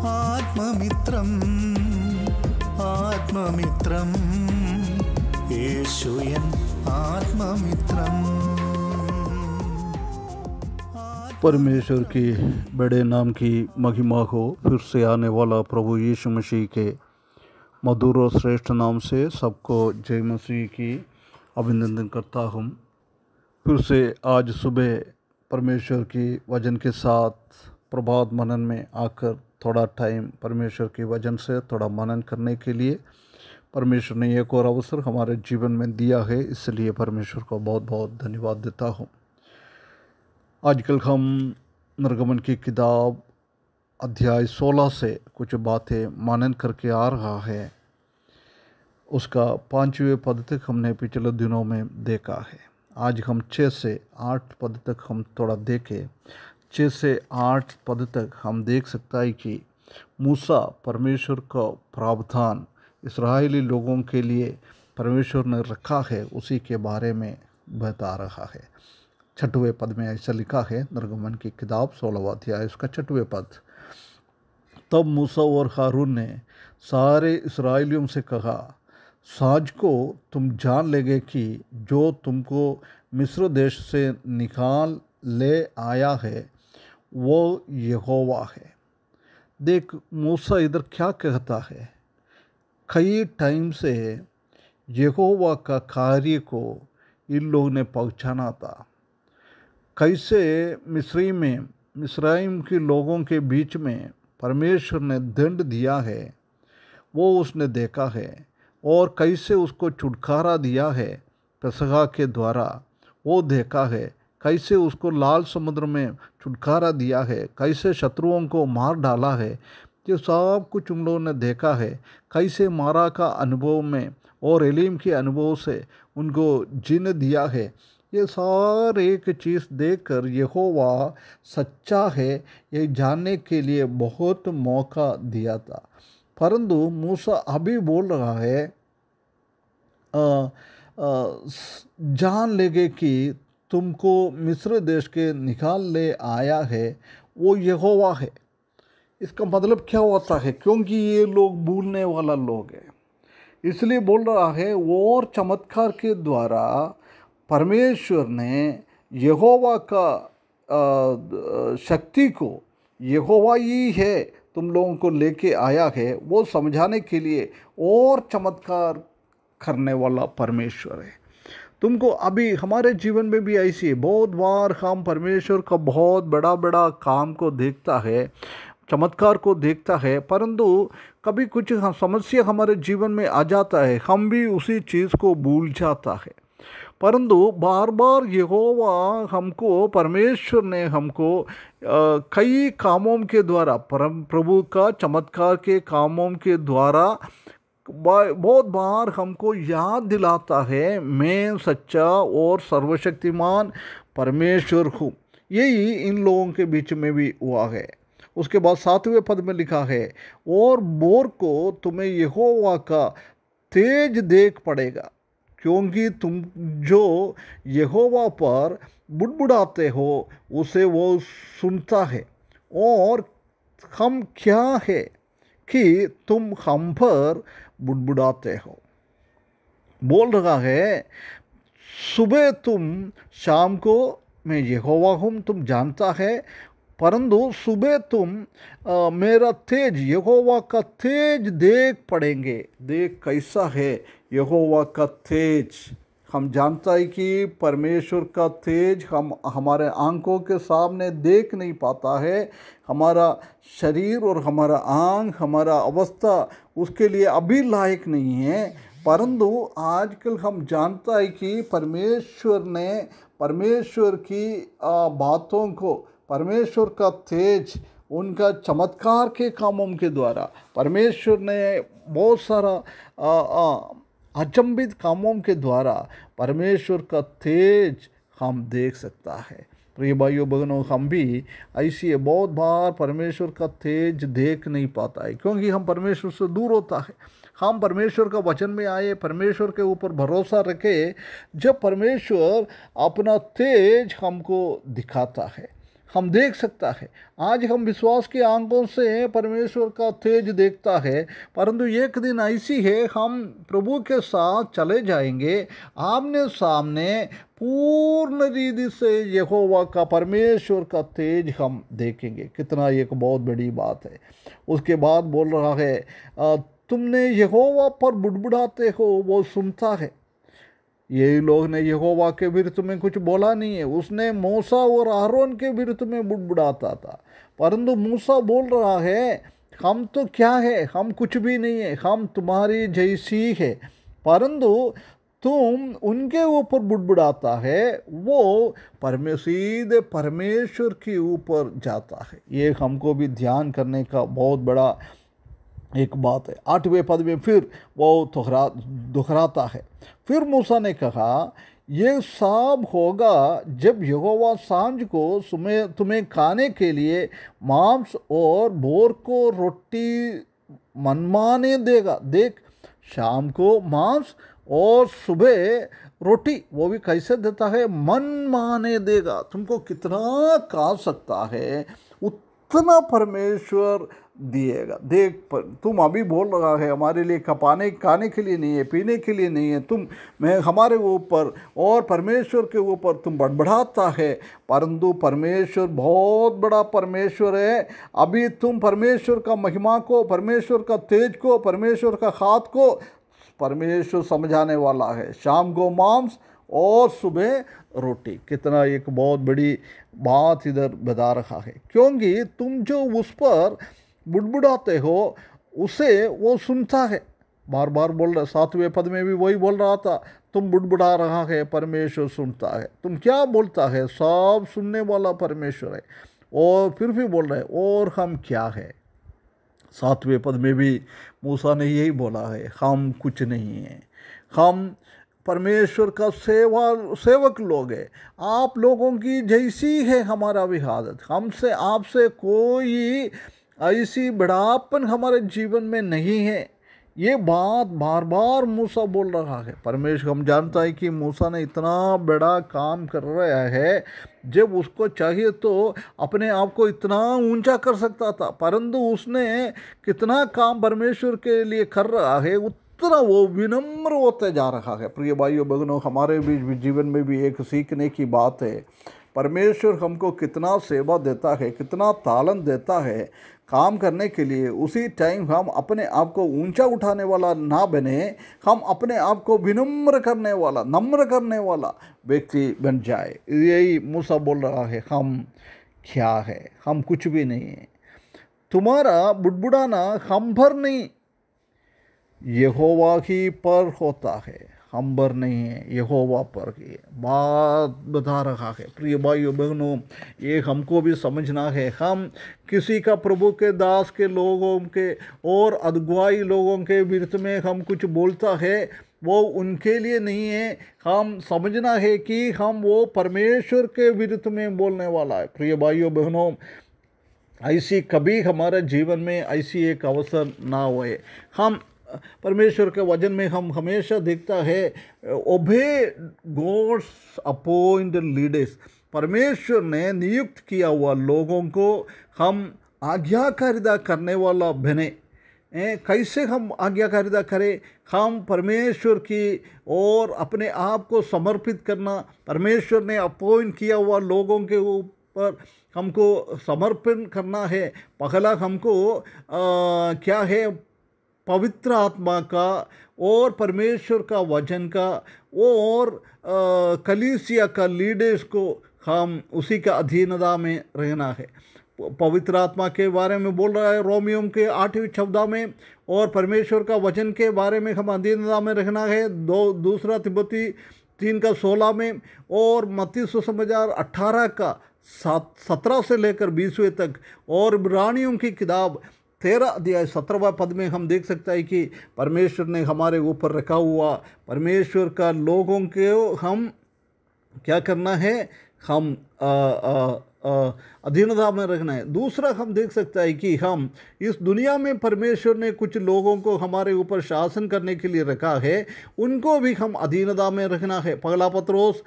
ആത്മമിത്രം ആത്മമിത്രം യേശു N ആത്മമിത്രം। परमेश्वर की बड़े नाम की महिमा हो। फिर से आने वाला प्रभु यीशु मसीह के मधुर और श्रेष्ठ नाम से सबको जय मसीह की अभिनंदन करता हूँ। फिर से आज सुबह परमेश्वर की वचन के साथ प्रभात मनन में आकर थोड़ा टाइम परमेश्वर के वचन से थोड़ा मनन करने के लिए परमेश्वर ने एक और अवसर हमारे जीवन में दिया है, इसलिए परमेश्वर को बहुत बहुत धन्यवाद देता हूँ। आजकल हम निर्गमन की किताब अध्याय 16 से कुछ बातें मनन करके आ रहा है। उसका 5वें पद तक हमने पिछले दिनों में देखा है। आज हम 6 से 8 पद तक हम थोड़ा देखें। 6 से 8 पद तक हम देख सकता है कि मूसा परमेश्वर का प्रावधान इस्राएली लोगों के लिए परमेश्वर ने रखा है, उसी के बारे में बता रहा है। 6वें पद में ऐसा लिखा है, निर्गमन की किताब 16वां अध्याय उसका 6वें पद। तब मूसा और हारून ने सारे इस्राएलियों से कहा, साँझ को तुम जान लेंगे कि जो तुमको मिस्र देश से निकाल ले आया है वो यहोवा है। देख मूसा इधर क्या कहता है, कई टाइम से यहोवा का कार्य को इन लोगों ने पहचाना था। कैसे मिस्राइम के लोगों के बीच में परमेश्वर ने दंड दिया है वो उसने देखा है, और कैसे उसको छुटकारा दिया है पेसहा के द्वारा वो देखा है। कैसे उसको लाल समुद्र में छुटकारा दिया है, कैसे शत्रुओं को मार डाला है, ये सब कुछ उन लोगों ने देखा है। कैसे मारा का अनुभव में और एलीम के अनुभव से उनको जीने दिया है। ये सारे एक चीज़ देखकर यहोवा सच्चा है ये जानने के लिए बहुत मौका दिया था। परंतु मूसा अभी बोल रहा है जान लेंगे कि तुमको मिस्र देश के निकाल ले आया है वो यहोवा है। इसका मतलब क्या होता है, क्योंकि ये लोग भूलने वाला लोग हैं, इसलिए बोल रहा है। और चमत्कार के द्वारा परमेश्वर ने यहोवा का शक्ति को यहोवा ही है तुम लोगों को लेके आया है वो समझाने के लिए और चमत्कार करने वाला परमेश्वर है। तुमको अभी हमारे जीवन में भी ऐसी बहुत बार हम परमेश्वर का बहुत बड़ा बड़ा काम को देखता है, चमत्कार को देखता है, परंतु कभी कुछ समस्या हमारे जीवन में आ जाता है, हम भी उसी चीज़ को भूल जाता है। परंतु बार बार यहोवा हमको परमेश्वर ने हमको कई कामों के द्वारा प्रभु का चमत्कार के कामों के द्वारा बहुत बार हमको याद दिलाता है मैं सच्चा और सर्वशक्तिमान परमेश्वर हूँ। यही इन लोगों के बीच में भी हुआ है। उसके बाद 7वें पद में लिखा है, और बोर को तुम्हें यहोवा का तेज देख पड़ेगा, क्योंकि तुम जो यहोवा पर बुड़बुड़ाते हो उसे वो सुनता है, और हम क्या है कि तुम हम पर बुड़बुड़ाते हो। बोल रहा है सुबह तुम शाम को मैं यहोवा हूँ तुम जानता है, परंतु सुबह तुम मेरा तेज यहोवा का तेज देख पड़ेंगे। देख कैसा है यहोवा का तेज। हम जानता है कि परमेश्वर का तेज हम हमारे आंखों के सामने देख नहीं पाता है। हमारा शरीर और हमारा आंख हमारा अवस्था उसके लिए अभी लायक नहीं है, परंतु आजकल हम जानता है कि परमेश्वर ने परमेश्वर की बातों को परमेश्वर का तेज उनका चमत्कार के कामों के द्वारा परमेश्वर ने बहुत सारा अचंभित कामों के द्वारा परमेश्वर का तेज हम देख सकता है। प्रिय भाइयों बहनों, हम भी ऐसी बहुत बार परमेश्वर का तेज देख नहीं पाता है, क्योंकि हम परमेश्वर से दूर होता है। हम परमेश्वर का वचन में आए, परमेश्वर के ऊपर भरोसा रखे, जब परमेश्वर अपना तेज हमको दिखाता है, हम देख सकता है। आज हम विश्वास की आंखों से परमेश्वर का तेज देखता है, परंतु एक दिन ऐसी है हम प्रभु के साथ चले जाएंगे आमने सामने, पूर्ण रीति से यहोवा का, परमेश्वर का तेज हम देखेंगे। कितना एक बहुत बड़ी बात है। उसके बाद बोल रहा है तुमने यहोवा पर बुड़बुड़ाते हो, वो सुनता है। यही लोग ने यहोवा के विरुद्ध में कुछ बोला नहीं है। उसने मूसा और आरोन के विरुद्ध में बुड़बुड़ाता था, परंतु मूसा बोल रहा है हम तो क्या है, हम कुछ भी नहीं है, हम तुम्हारी जैसी है। परंतु तुम उनके ऊपर बुड़बुड़ाता है, वो सीधे परमेश्वर के ऊपर जाता है। ये हमको भी ध्यान करने का बहुत बड़ा एक बात है। 8वें पद में फिर वो दोहराता है। फिर मूसा ने कहा ये सब होगा जब यहोवा सांझ को तुम्हें खाने के लिए मांस और भोर को रोटी मनमाने देगा। देख, शाम को मांस और सुबह रोटी, वो भी कैसे देता है, मन माने देगा। तुमको कितना खा सकता है उतना परमेश्वर दिएगा। देख, तुम अभी बोल रहा है हमारे लिए खाने के लिए नहीं है, पीने के लिए नहीं है, मैं हमारे ऊपर और परमेश्वर के ऊपर तुम बड़बड़ाता है, परंतु परमेश्वर बहुत बड़ा परमेश्वर है। अभी तुम परमेश्वर का महिमा को, परमेश्वर का तेज को, परमेश्वर का हाथ को परमेश्वर समझाने वाला है। शाम को मांस और सुबह रोटी। कितना एक बहुत बड़ी बात इधर बता रहा है, क्योंकि तुम जो उस पर बुड़बुड़ाते हो उसे वो सुनता है। बार बार बोल रहा, 7वें पद में भी वही बोल रहा था, तुम बुड़बुड़ा रहा है, परमेश्वर सुनता है। तुम क्या बोलता है, सब सुनने वाला परमेश्वर है। और फिर भी बोल रहे और हम क्या है। 7वें पद में भी मूसा ने यही बोला है, हम कुछ नहीं हैं, हम परमेश्वर का सेवक लोग हैं। आप लोगों की जैसी है हमारा भी हालत, हमसे आपसे कोई ऐसी बड़ापन हमारे जीवन में नहीं है। ये बात बार बार मूसा बोल रहा है। परमेश्वर, हम जानता है कि मूसा ने इतना बड़ा काम कर रहा है, जब उसको चाहिए तो अपने आप को इतना ऊंचा कर सकता था, परंतु उसने कितना काम परमेश्वर के लिए कर रहा है उतना वो विनम्र होते जा रहा है। प्रिय भाइयों बहनों, हमारे भी जीवन में भी एक सीखने की बात है। परमेश्वर हमको कितना सेवा देता है, कितना तालन देता है काम करने के लिए, उसी टाइम हम अपने आप को ऊंचा उठाने वाला ना बने, हम अपने आप को विनम्र करने वाला, नम्र करने वाला व्यक्ति बन जाए। यही मूसा बोल रहा है, हम क्या है, हम कुछ भी नहीं है। तुम्हारा बुड़बुड़ाना हम पर नहीं, यहोवा ही पर होता है, हम पर नहीं है, यहोवा पर ही बात बता रहा है। प्रिय भाइयों बहनों, ये हमको भी समझना है। हम किसी का, प्रभु के दास के लोगों के और अगुवाई लोगों के विरुद्ध में हम कुछ बोलता है, वो उनके लिए नहीं है। हम समझना है कि हम वो परमेश्वर के विरुद्ध में बोलने वाला है। प्रिय भाइयों बहनों, ऐसी कभी हमारे जीवन में ऐसी एक अवसर ना होए। हम परमेश्वर के वचन में हम हमेशा देखता है, ओबे गॉड्स अपॉइंटेड लीडर्स, परमेश्वर ने नियुक्त किया हुआ लोगों को हम आज्ञाकारिता करने वाला बने। कैसे हम आज्ञाकारिता करें, हम परमेश्वर की और अपने आप को समर्पित करना। परमेश्वर ने अपॉइंट किया हुआ लोगों के ऊपर हमको समर्पण करना है। पहला हमको क्या है, पवित्र आत्मा का और परमेश्वर का वचन का और कलीसिया का लीडर्स को हम उसी का अधीनता में रहना है। पवित्र आत्मा के बारे में बोल रहा है रोमियो के 8वीं 14 में, और परमेश्वर का वचन के बारे में हम अधीनता में रहना है 2 तिमोथी 3 का 16 में, और मत्ती सुसमाचार 18 का 17 से लेकर 20वें तक, और इब्रानियों की किताब 13 अध्याय 17वां पद में हम देख सकते हैं कि परमेश्वर ने हमारे ऊपर रखा हुआ परमेश्वर का लोगों के हम क्या करना है, हम अधीनता में रखना है। दूसरा हम देख सकते हैं कि हम इस दुनिया में परमेश्वर ने कुछ लोगों को हमारे ऊपर शासन करने के लिए रखा है, उनको भी हम अधीनता में रखना है। पहला पत्रोस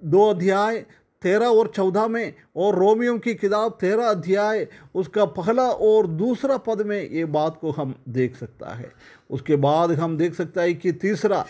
2 अध्याय 13 और 14 में, और रोमियो की किताब 13 अध्याय उसका पहला और दूसरा पद में ये बात को हम देख सकता है। उसके बाद हम देख सकता है कि तीसरा,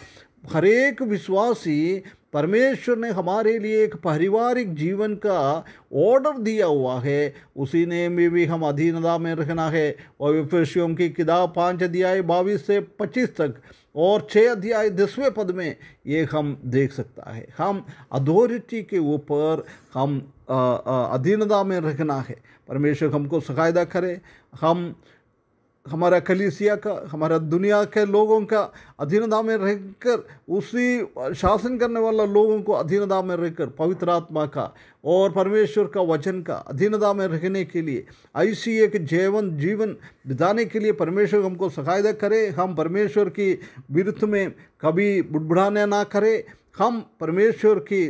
हर एक विश्वासी, परमेश्वर ने हमारे लिए एक पारिवारिक जीवन का ऑर्डर दिया हुआ है, उसी ने में भी हम अधीनता में रखना है। और इफिसियों की किताब 5 अध्याय 22 से 25 तक और 6 अध्याय 10वें पद में ये हम देख सकता है। हम अथॉरिटी के ऊपर हम अधीनता में रखना है। परमेश्वर हमको सहायता करे, हम हमारा कलीसिया का, हमारा दुनिया के लोगों का अधीनता में रहकर, उसी शासन करने वाला लोगों को अधीनता में रहकर पवित्र आत्मा का और परमेश्वर का वचन का अधीनता में रहने के लिए, ऐसी एक जीवन बिताने के लिए परमेश्वर हमको सहायता करे। हम परमेश्वर की विरुद्ध में कभी बुड़बुड़ाने ना करें। हम परमेश्वर की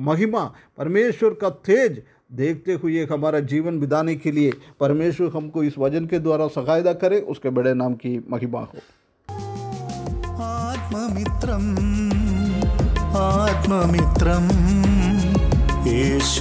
महिमा, परमेश्वर का तेज देखते हुए हमारा जीवन बिताने के लिए परमेश्वर हमको इस वचन के द्वारा सहायता करे। उसके बड़े नाम की महिमा हो। आत्ममित्रम